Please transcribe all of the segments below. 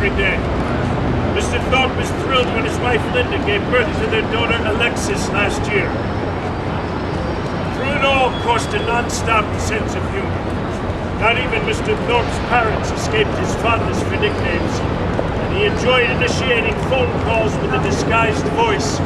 every day. Mr. Thorpe was thrilled when his wife Linda gave birth to their daughter Alexis last year. Through it all coursed a non-stop sense of humor. Not even Mr. Thorpe's parents escaped his fondness for nicknames, and he enjoyed initiating phone calls with a disguised voice.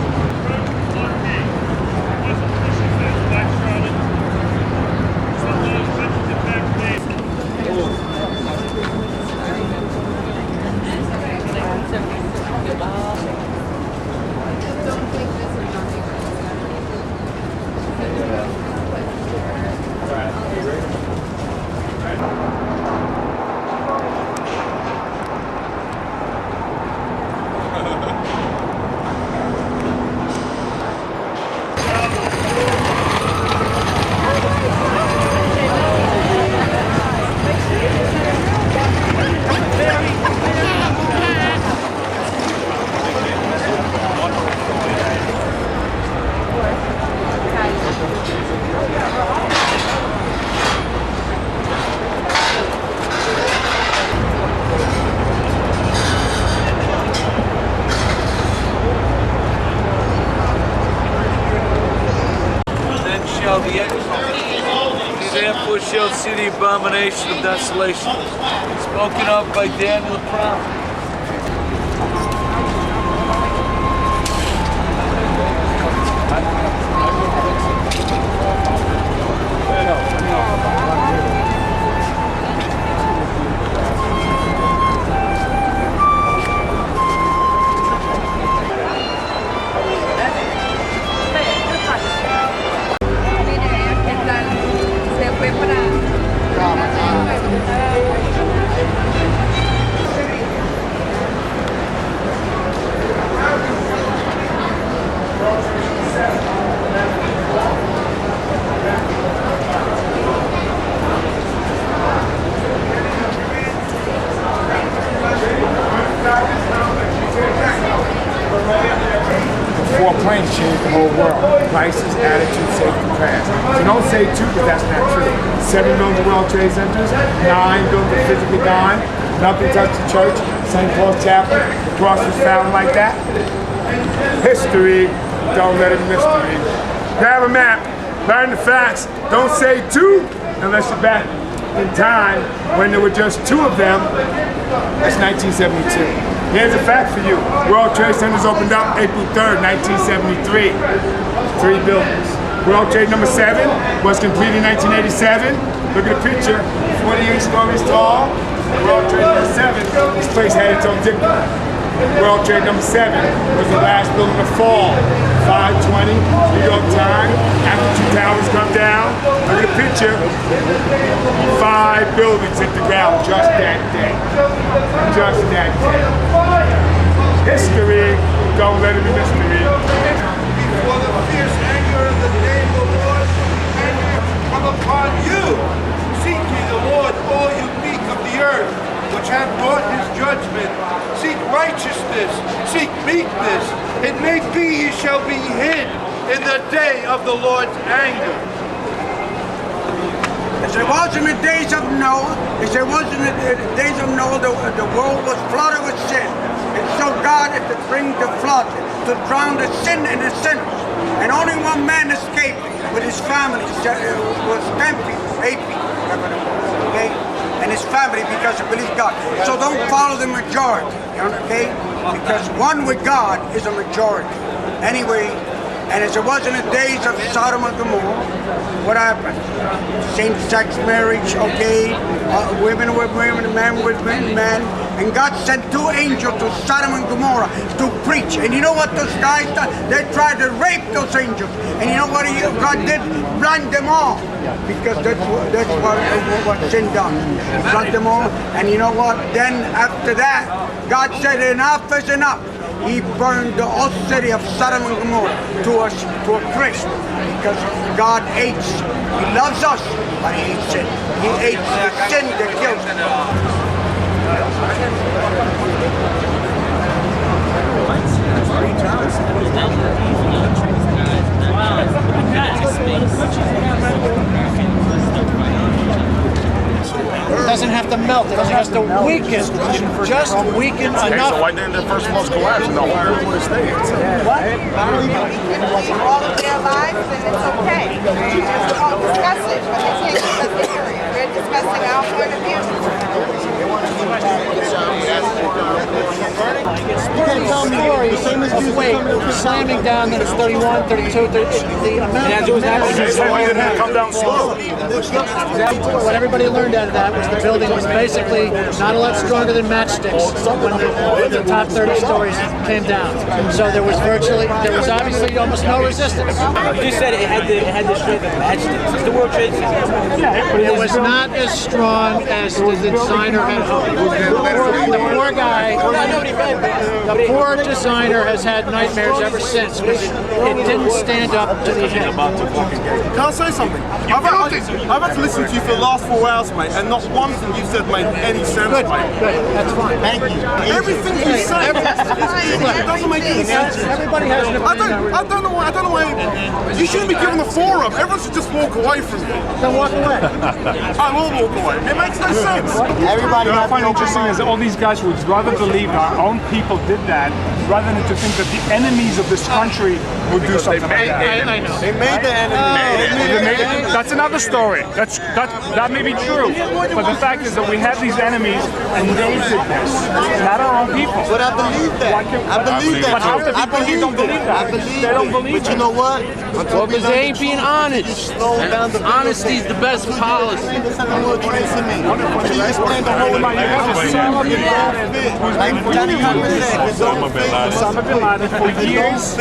Therefore shall see the abomination of desolation, spoken of by Daniel the prophet. Four planes changed the whole world. Prices, attitude, safety, crash. So don't say two, because that's not true. 7 built the World Trade Centers, 9 built the physically gone, nothing touched the church, St. Paul's Chapel, the cross was found like that. History, don't let it mystery. Grab a map, learn the facts, don't say two, unless you're back in time when there were just 2 of them. That's 1972. Here's a fact for you. World Trade Centers opened up April 3rd, 1973. 3 buildings. World Trade number 7 was completed in 1987. Look at the picture, 48 stories tall. World Trade number 7, this place had its own dignity. World Trade number 7 was the last building to fall. 5:20, New York Times. After 2 towers come down, look at the picture. 5 buildings hit the ground just that day. Just that day. History, don't let it be mystery. Before the fierce anger of the day of the Lord, anger come upon you. Seek ye the Lord, all you meek of the earth, which have brought his judgment. Seek righteousness, seek meekness. It may be ye shall be hid in the day of the Lord's anger. As it was in the days of Noah, as it was in the days of Noah, the world was flooded with sin. And so God had to bring the flood to drown the sin and the sinners. And only one man escaped with his family. It was 10 people, 8 people, whatever it was, okay? And his family, because he believed God. So don't follow the majority, okay? Because one with God is a majority. Anyway, and as it was in the days of Sodom and Gomorrah, what happened? Same-sex marriage, okay? Women with women, men with men. And God sent 2 angels to Sodom and Gomorrah to preach. And you know what those guys did? They tried to rape those angels. And you know what God did? Blind them all. Because that's what sin done. Blind them all. And you know what? Then after that, God said enough is enough. He burned the whole city of Sodom and Gomorrah to a crisp, because God hates. He loves us, but he hates sin. He hates the sin that kills him. It doesn't have to melt. It doesn't just to weaken enough. So why didn't the first floors collapse and the whole building would have stayed? What? All of their lives, and it's okay. We just won't discuss it, but they can't discuss the area. We're discussing our point of view. You can't tell me the same as you weight slamming down that it's 31, 32, 30, the amount of Didn't come down slow. what everybody learned out of that was the building was basically not a lot stronger than matchsticks when the top 30 stories came down. So there was obviously almost no resistance. You just said it had the strength of matchsticks. It's the World Trade Center. It was not as strong as the designer had hoped. The poor guy, the poor designer has had nightmares ever since because it didn't stand up to the hit. Can I say something? I've had to listen to you for the last 4 hours, mate, and not one thing you said made any sense, Good, mate. good, that's fine. Thank you. Everything you say it doesn't make any sense. Everybody has an opinion. I don't know why. You shouldn't be given the forum. Everyone should just walk away from you. Then walk away. I will walk away. It makes no sense. Everybody what I find interesting is that all these guys would rather believe our own people did that rather than to think that the enemies of this country would do something like that. I know. They made the enemy. That's another story. That may be true, but the fact is that we have these enemies, and they did this, not our own people. But I believe that. I believe that. But half the people here don't believe that. They don't believe But you know what? Well, because they ain't being honest. And honesty's the best policy. Osama bin Laden for years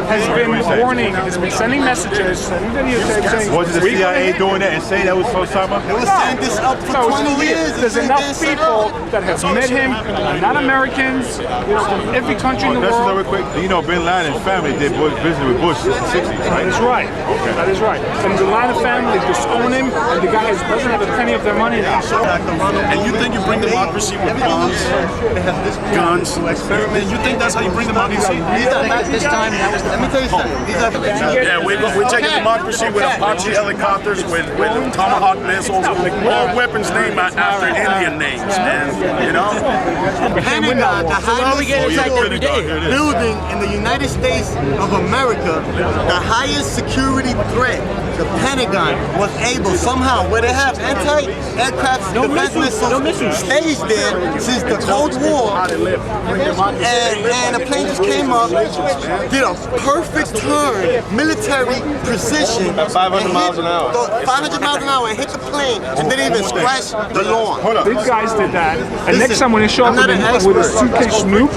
has been warning, has been sending messages, sending videotapes saying, Was the CIA doing that and say that was Osama? It was saying this up for 20 years. There's enough people that have met him, not Americans, from every country in the That's world. real quick. You know, Bin Laden's family did business with Bush since the 60s, right? That is right. Okay. That is right. And the Laden family disown him, and the guy doesn't have a penny of their money now. And you think you bring democracy with bombs, guns, experiment? You think that's how you bring democracy? This time, that was the Let me tell you something. Yeah, we're taking democracy with Apache helicopters, with Tomahawk missiles, all weapons named after Indian names, man. You know? Pentagon, the highest building in the United States of America, the highest security threat, the Pentagon was able somehow, where they have anti-aircraft defense missiles staged there since the Cold War, and a plane just came up, did a perfect turn, military precision, 500 miles an hour. 500 miles an hour, and hit the plane, and didn't even scratch the lawn. These guys did that, and next time when they show up with a suitcase nuke,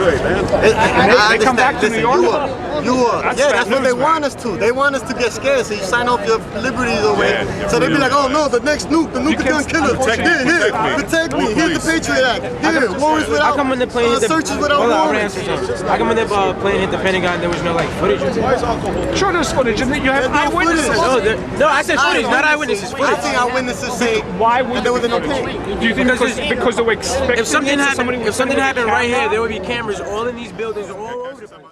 they come back to New York. That's what they want us to. They want us to get scared, so you sign off your liberties away. So they be like, oh no, the next nuke, the nuke is gonna kill us. Protect me. Here's the Patriot Act. Here, warrants without, How come when the plane hit the searches without warrants. How come when the plane hit the Pentagon, there was no footage of it? Sure, there's footage, and you have eyewitnesses. No, I said footage, not eyewitnesses. I Footage. think eyewitnesses say Why would there was no plane. Do you think because they were expecting If something somebody happened would right here, camera? there would be cameras all in these buildings all over the place.